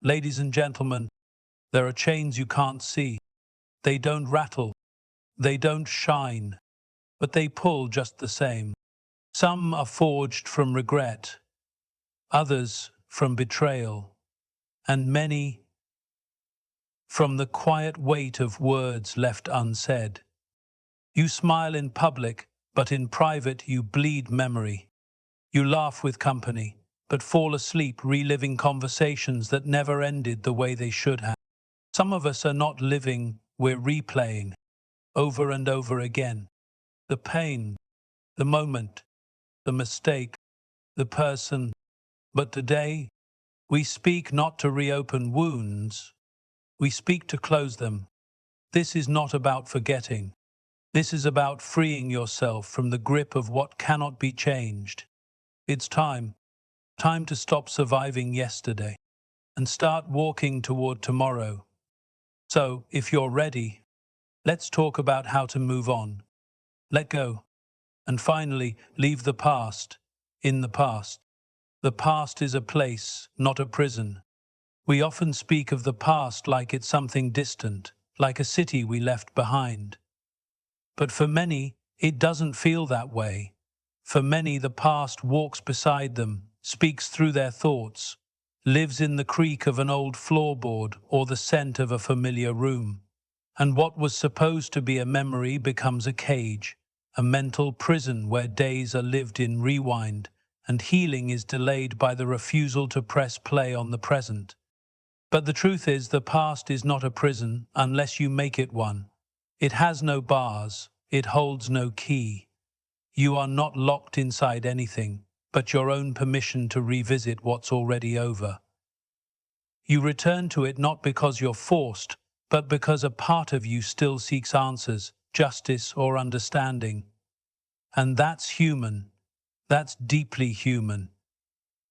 Ladies and gentlemen, there are chains you can't see. They don't rattle, they don't shine, but they pull just the same. Some are forged from regret, others from betrayal, and many from the quiet weight of words left unsaid. You smile in public, but in private you bleed memory. You laugh with company, but fall asleep reliving conversations that never ended the way they should have. Some of us are not living, we're replaying, over and over again. The pain, the moment, the mistake, the person. But today, we speak not to reopen wounds, we speak to close them. This is not about forgetting. This is about freeing yourself from the grip of what cannot be changed. It's time to stop surviving yesterday and start walking toward tomorrow. So, if you're ready, let's talk about how to move on, let go, and finally leave the past in the past. The past is a place, not a prison. We often speak of the past like it's something distant, like a city we left behind. But for many, it doesn't feel that way. For many, the past walks beside them, speaks through their thoughts, lives in the creak of an old floorboard or the scent of a familiar room. And what was supposed to be a memory becomes a cage, a mental prison where days are lived in rewind and healing is delayed by the refusal to press play on the present. But the truth is, the past is not a prison unless you make it one. It has no bars, it holds no key. You are not locked inside anything, but your own permission to revisit what's already over. You return to it not because you're forced, but because a part of you still seeks answers, justice, or understanding. And that's human. That's deeply human.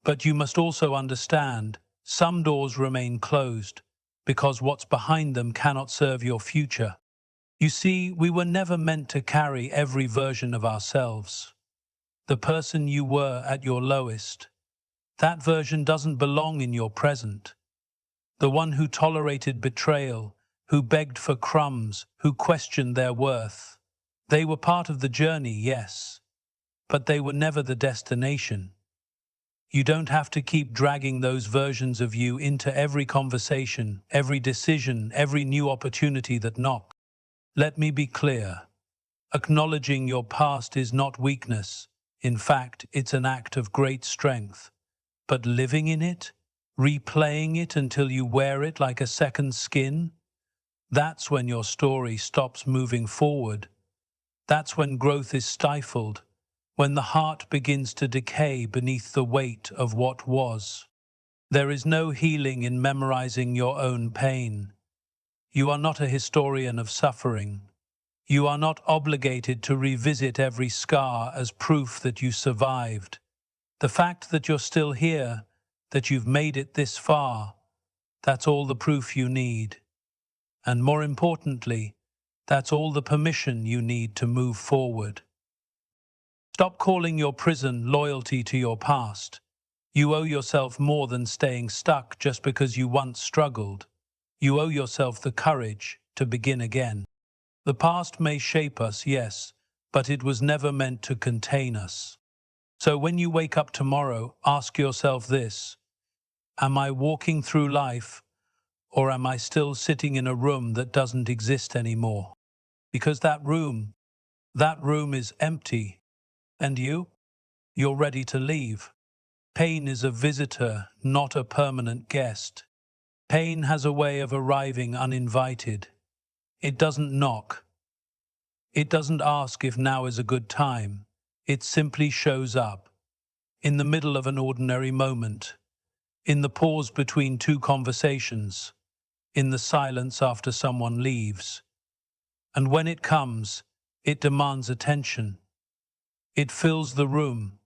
But you must also understand, some doors remain closed because what's behind them cannot serve your future. You see, we were never meant to carry every version of ourselves. The person you were at your lowest, that version doesn't belong in your present. The one who tolerated betrayal, who begged for crumbs, who questioned their worth. They were part of the journey, yes, but they were never the destination. You don't have to keep dragging those versions of you into every conversation, every decision, every new opportunity that knocks. Let me be clear. Acknowledging your past is not weakness. In fact, it's an act of great strength. But living in it, replaying it until you wear it like a second skin, that's when your story stops moving forward. That's when growth is stifled, when the heart begins to decay beneath the weight of what was. There is no healing in memorizing your own pain. You are not a historian of suffering. You are not obligated to revisit every scar as proof that you survived. The fact that you're still here, that you've made it this far, that's all the proof you need. And more importantly, that's all the permission you need to move forward. Stop calling your prison loyalty to your past. You owe yourself more than staying stuck just because you once struggled. You owe yourself the courage to begin again. The past may shape us, yes, but it was never meant to contain us. So when you wake up tomorrow, ask yourself this: am I walking through life, or am I still sitting in a room that doesn't exist anymore? Because that room is empty. And you're ready to leave. Pain is a visitor, not a permanent guest. Pain has a way of arriving uninvited. It doesn't knock. It doesn't ask if now is a good time. It simply shows up. In the middle of an ordinary moment. In the pause between two conversations. In the silence after someone leaves. And when it comes, it demands attention. It fills the room.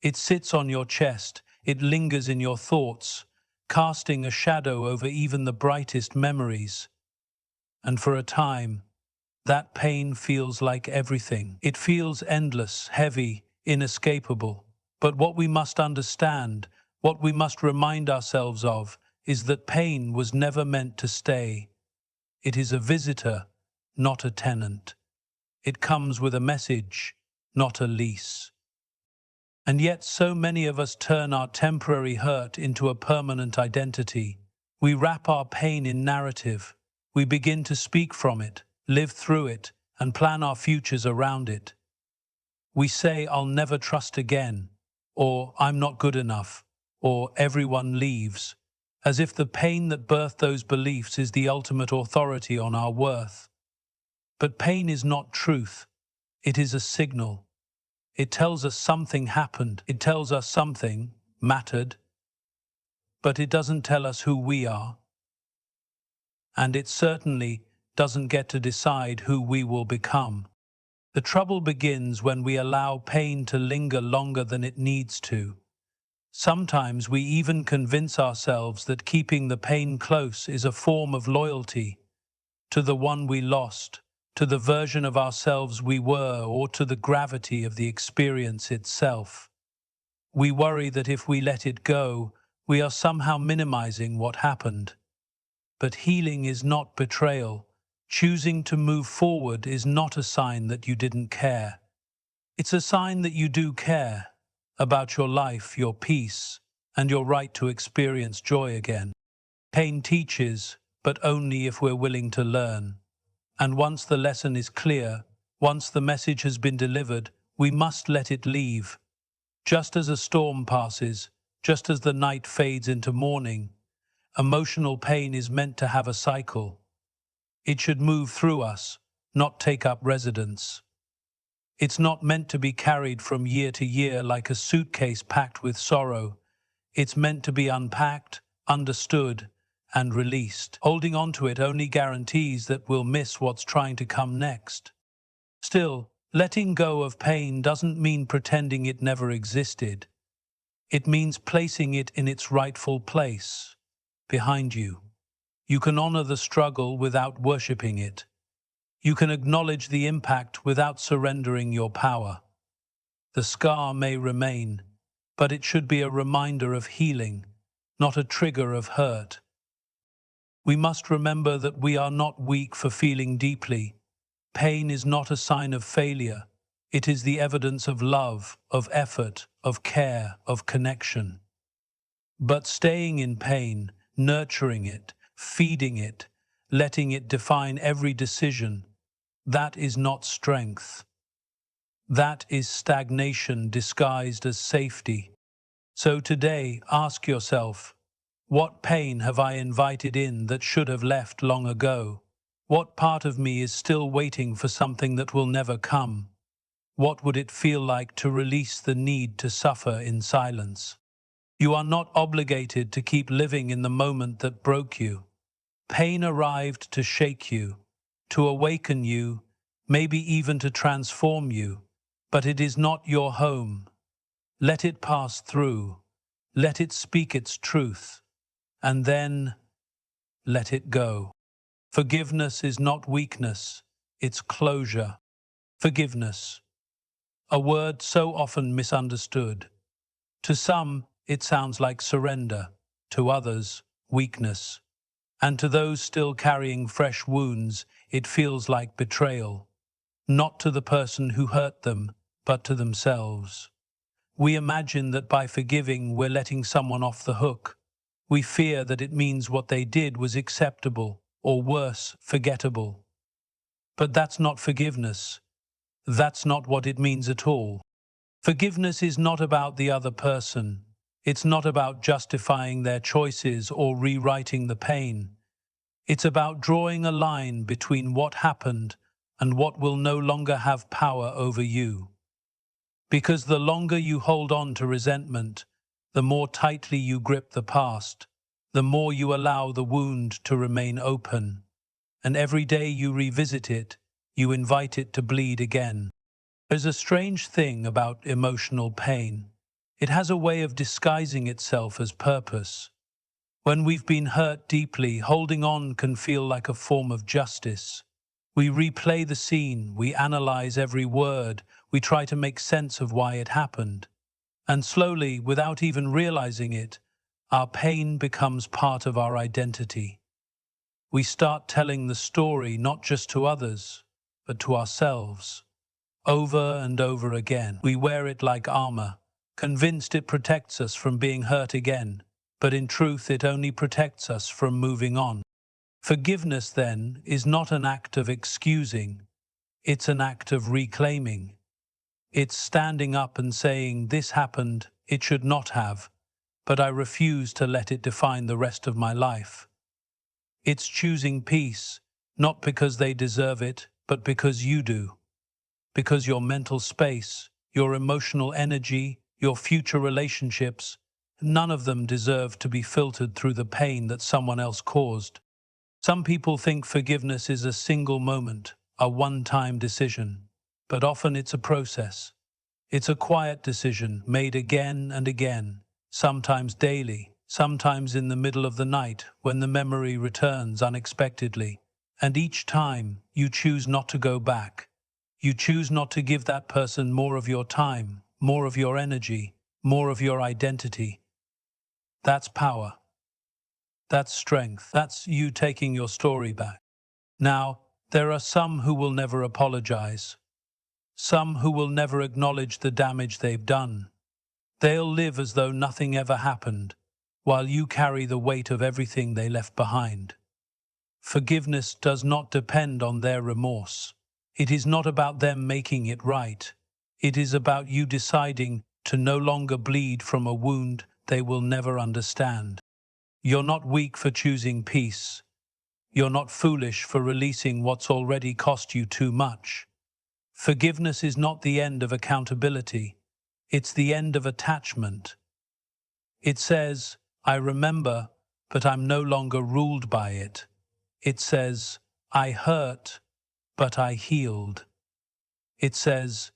It sits on your chest. It lingers in your thoughts, casting a shadow over even the brightest memories. And for a time, that pain feels like everything. It feels endless, heavy, inescapable. But what we must understand, what we must remind ourselves of, is that pain was never meant to stay. It is a visitor, not a tenant. It comes with a message, not a lease. And yet so many of us turn our temporary hurt into a permanent identity. We wrap our pain in narrative. We begin to speak from it, live through it, and plan our futures around it. We say, "I'll never trust again," or "I'm not good enough," or "everyone leaves," as if the pain that birthed those beliefs is the ultimate authority on our worth. But pain is not truth. It is a signal. It tells us something happened. It tells us something mattered. But it doesn't tell us who we are. And it certainly doesn't get to decide who we will become. The trouble begins when we allow pain to linger longer than it needs to. Sometimes we even convince ourselves that keeping the pain close is a form of loyalty to the one we lost, to the version of ourselves we were, or to the gravity of the experience itself. We worry that if we let it go, we are somehow minimizing what happened. But healing is not betrayal. Choosing to move forward is not a sign that you didn't care. It's a sign that you do care about your life, your peace, and your right to experience joy again. Pain teaches, but only if we're willing to learn. And once the lesson is clear, once the message has been delivered, we must let it leave. Just as a storm passes, just as the night fades into morning, emotional pain is meant to have a cycle. It should move through us, not take up residence. It's not meant to be carried from year to year like a suitcase packed with sorrow. It's meant to be unpacked, understood, and released. Holding on to it only guarantees that we'll miss what's trying to come next. Still, letting go of pain doesn't mean pretending it never existed. It means placing it in its rightful place, behind you. You can honor the struggle without worshipping it. You can acknowledge the impact without surrendering your power. The scar may remain, but it should be a reminder of healing, not a trigger of hurt. We must remember that we are not weak for feeling deeply. Pain is not a sign of failure. It is the evidence of love, of effort, of care, of connection. But staying in pain, nurturing it, feeding it, letting it define every decision, that is not strength. That is stagnation disguised as safety. So today, ask yourself, what pain have I invited in that should have left long ago? What part of me is still waiting for something that will never come? What would it feel like to release the need to suffer in silence? You are not obligated to keep living in the moment that broke you. Pain arrived to shake you, to awaken you, maybe even to transform you, but it is not your home. Let it pass through. Let it speak its truth. And then let it go. Forgiveness is not weakness, it's closure. Forgiveness, a word so often misunderstood. To some, it sounds like surrender, to others, weakness. And to those still carrying fresh wounds, it feels like betrayal. Not to the person who hurt them, but to themselves. We imagine that by forgiving, we're letting someone off the hook. We fear that it means what they did was acceptable, or worse, forgettable. But that's not forgiveness. That's not what it means at all. Forgiveness is not about the other person. It's not about justifying their choices or rewriting the pain. It's about drawing a line between what happened and what will no longer have power over you. Because the longer you hold on to resentment, the more tightly you grip the past, the more you allow the wound to remain open. And every day you revisit it, you invite it to bleed again. There's a strange thing about emotional pain. It has a way of disguising itself as purpose. When we've been hurt deeply, holding on can feel like a form of justice. We replay the scene, we analyze every word, we try to make sense of why it happened. And slowly, without even realizing it, our pain becomes part of our identity. We start telling the story not just to others, but to ourselves. Over and over again, we wear it like armor, convinced it protects us from being hurt again, but in truth it only protects us from moving on. Forgiveness, then, is not an act of excusing, it's an act of reclaiming. It's standing up and saying, this happened, it should not have, but I refuse to let it define the rest of my life. It's choosing peace, not because they deserve it, but because you do. Because your mental space, your emotional energy, your future relationships, none of them deserve to be filtered through the pain that someone else caused. Some people think forgiveness is a single moment, a one-time decision, but often it's a process. It's a quiet decision made again and again, sometimes daily, sometimes in the middle of the night when the memory returns unexpectedly. And each time you choose not to go back. You choose not to give that person more of your time, more of your energy, more of your identity. That's power. That's strength. That's you taking your story back. Now, there are some who will never apologize. Some who will never acknowledge the damage they've done. They'll live as though nothing ever happened, while you carry the weight of everything they left behind. Forgiveness does not depend on their remorse. It is not about them making it right. It is about you deciding to no longer bleed from a wound they will never understand. You're not weak for choosing peace. You're not foolish for releasing what's already cost you too much. Forgiveness is not the end of accountability. It's the end of attachment. It says, I remember, but I'm no longer ruled by it. It says, I hurt, but I healed. It says,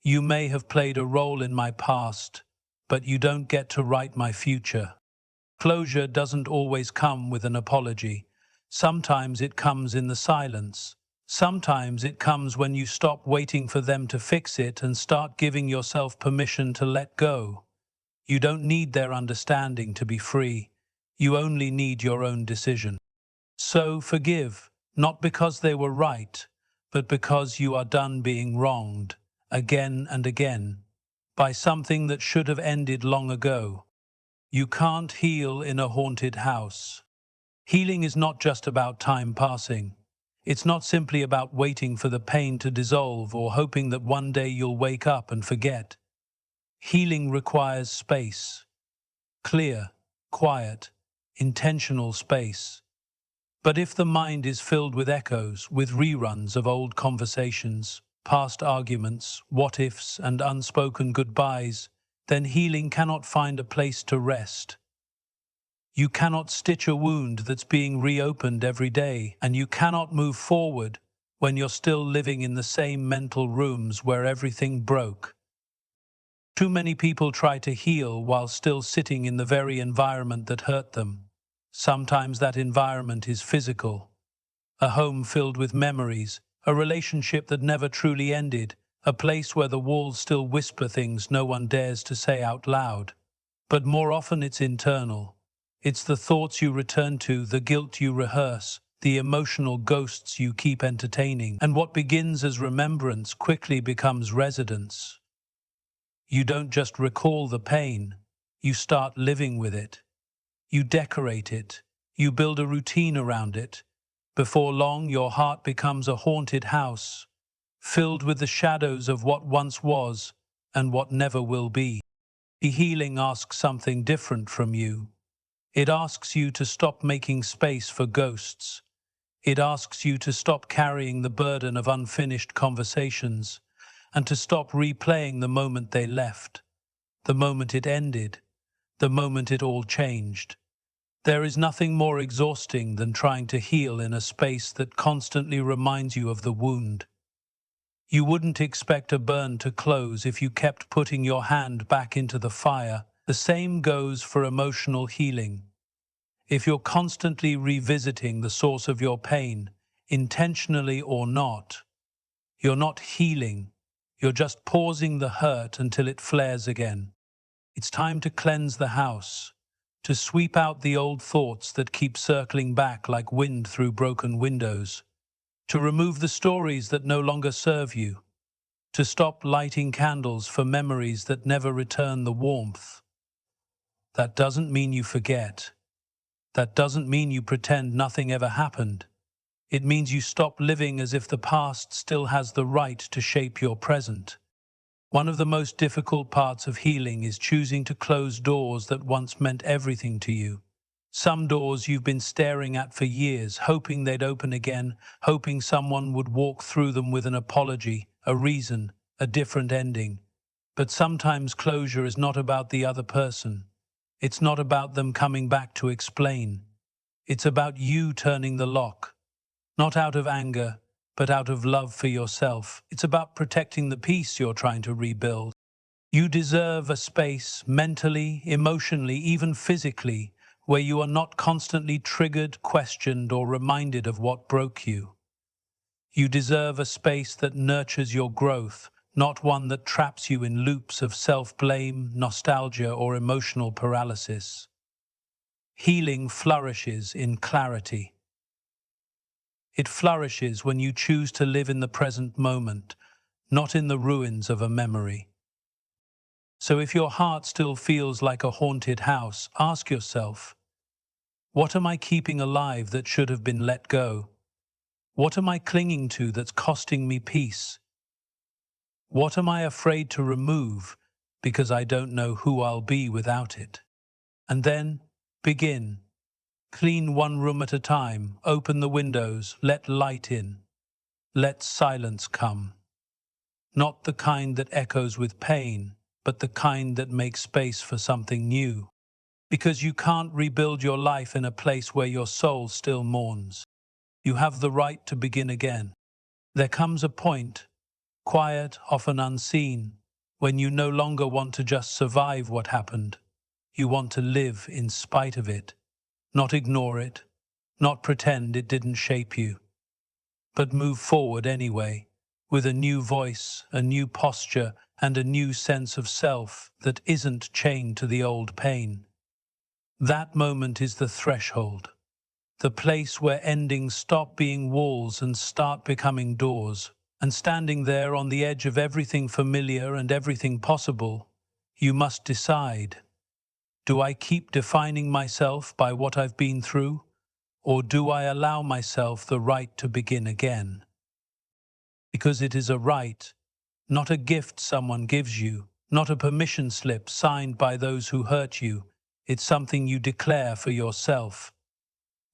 you may have played a role in my past, but you don't get to write my future. Closure doesn't always come with an apology. Sometimes it comes in the silence. Sometimes it comes when you stop waiting for them to fix it and start giving yourself permission to let go. You don't need their understanding to be free. You only need your own decision. So forgive, not because they were right, but because you are done being wronged, again and again, by something that should have ended long ago. You can't heal in a haunted house. Healing is not just about time passing. It's not simply about waiting for the pain to dissolve or hoping that one day you'll wake up and forget. Healing requires space. Clear, quiet, intentional space. But if the mind is filled with echoes, with reruns of old conversations, past arguments, what-ifs, and unspoken goodbyes, then healing cannot find a place to rest. You cannot stitch a wound that's being reopened every day, and you cannot move forward when you're still living in the same mental rooms where everything broke. Too many people try to heal while still sitting in the very environment that hurt them. Sometimes that environment is physical. A home filled with memories, a relationship that never truly ended, a place where the walls still whisper things no one dares to say out loud. But more often it's internal. It's the thoughts you return to, the guilt you rehearse, the emotional ghosts you keep entertaining, and what begins as remembrance quickly becomes residence. You don't just recall the pain, you start living with it. You decorate it, you build a routine around it. Before long, your heart becomes a haunted house, filled with the shadows of what once was and what never will be. The healing asks something different from you. It asks you to stop making space for ghosts. It asks you to stop carrying the burden of unfinished conversations and to stop replaying the moment they left, the moment it ended, the moment it all changed. There is nothing more exhausting than trying to heal in a space that constantly reminds you of the wound. You wouldn't expect a burn to close if you kept putting your hand back into the fire. The same goes for emotional healing. If you're constantly revisiting the source of your pain, intentionally or not, you're not healing. You're just pausing the hurt until it flares again. It's time to cleanse the house, to sweep out the old thoughts that keep circling back like wind through broken windows, to remove the stories that no longer serve you, to stop lighting candles for memories that never return the warmth. That doesn't mean you forget. That doesn't mean you pretend nothing ever happened. It means you stop living as if the past still has the right to shape your present. One of the most difficult parts of healing is choosing to close doors that once meant everything to you. Some doors you've been staring at for years, hoping they'd open again, hoping someone would walk through them with an apology, a reason, a different ending. But sometimes closure is not about the other person. It's not about them coming back to explain. It's about you turning the lock, not out of anger, but out of love for yourself. It's about protecting the peace you're trying to rebuild. You deserve a space, mentally, emotionally, even physically, where you are not constantly triggered, questioned, or reminded of what broke you. You deserve a space that nurtures your growth, not one that traps you in loops of self-blame, nostalgia, or emotional paralysis. Healing flourishes in clarity. It flourishes when you choose to live in the present moment, not in the ruins of a memory. So if your heart still feels like a haunted house, ask yourself, what am I keeping alive that should have been let go? What am I clinging to that's costing me peace? What am I afraid to remove because I don't know who I'll be without it? And then begin. Clean one room at a time, open the windows, let light in. Let silence come. Not the kind that echoes with pain, but the kind that makes space for something new. Because you can't rebuild your life in a place where your soul still mourns. You have the right to begin again. There comes a point, quiet, often unseen, when you no longer want to just survive what happened. You want to live in spite of it, not ignore it, not pretend it didn't shape you, but move forward anyway, with a new voice, a new posture, and a new sense of self that isn't chained to the old pain. That moment is the threshold, the place where endings stop being walls and start becoming doors. And standing there on the edge of everything familiar and everything possible, you must decide, do I keep defining myself by what I've been through, or do I allow myself the right to begin again? Because it is a right, not a gift someone gives you, not a permission slip signed by those who hurt you. It's something you declare for yourself.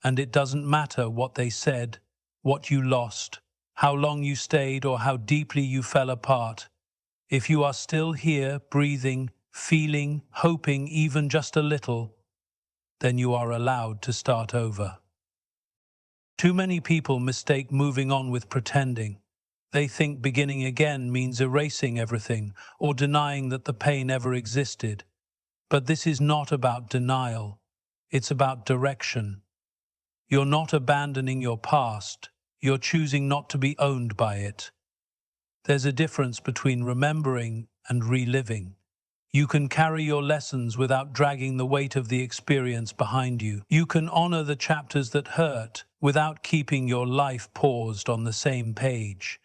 And it doesn't matter what they said, what you lost, how long you stayed, or how deeply you fell apart. If you are still here, breathing, feeling, hoping even just a little, then you are allowed to start over. Too many people mistake moving on with pretending. They think beginning again means erasing everything or denying that the pain ever existed. But this is not about denial. It's about direction. You're not abandoning your past. You're choosing not to be owned by it. There's a difference between remembering and reliving. You can carry your lessons without dragging the weight of the experience behind you. You can honor the chapters that hurt without keeping your life paused on the same page.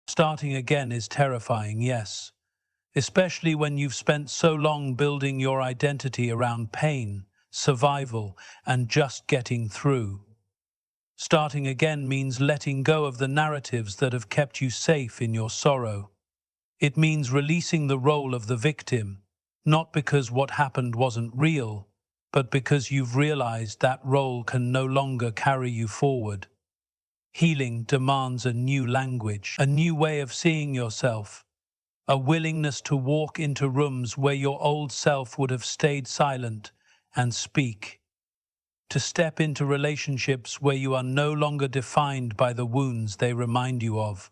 Starting again is terrifying, yes, especially when you've spent so long building your identity around pain, survival, and just getting through. Starting again means letting go of the narratives that have kept you safe in your sorrow. It means releasing the role of the victim, not because what happened wasn't real, but because you've realized that role can no longer carry you forward. Healing demands a new language, a new way of seeing yourself, a willingness to walk into rooms where your old self would have stayed silent and speak. To step into relationships where you are no longer defined by the wounds they remind you of.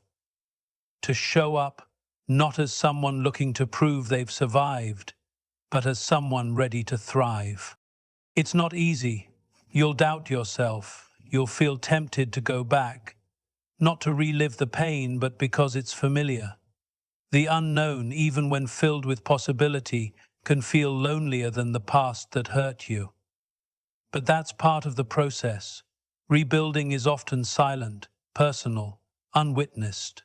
To show up not as someone looking to prove they've survived, but as someone ready to thrive. It's not easy. You'll doubt yourself. You'll feel tempted to go back, not to relive the pain, but because it's familiar. The unknown, even when filled with possibility, can feel lonelier than the past that hurt you. But that's part of the process. Rebuilding is often silent, personal, unwitnessed.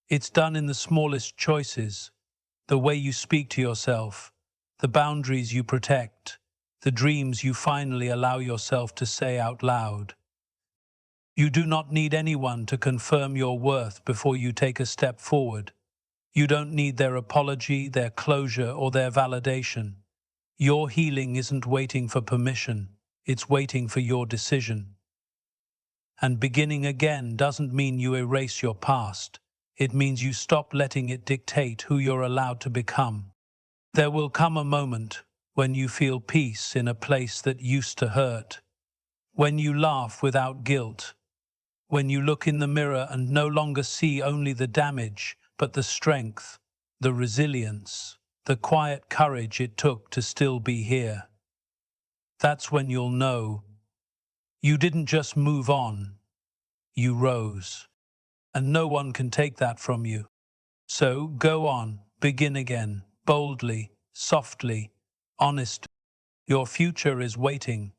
It's done in the smallest choices, the way you speak to yourself, the boundaries you protect, the dreams you finally allow yourself to say out loud. You do not need anyone to confirm your worth before you take a step forward. You don't need their apology, their closure, or their validation. Your healing isn't waiting for permission, it's waiting for your decision. And beginning again doesn't mean you erase your past. It means you stop letting it dictate who you're allowed to become. There will come a moment when you feel peace in a place that used to hurt, when you laugh without guilt, when you look in the mirror and no longer see only the damage, but the strength, the resilience, the quiet courage it took to still be here. That's when you'll know you didn't just move on, you rose. And no one can take that from you. So go on, begin again, boldly, softly, honest. Your future is waiting.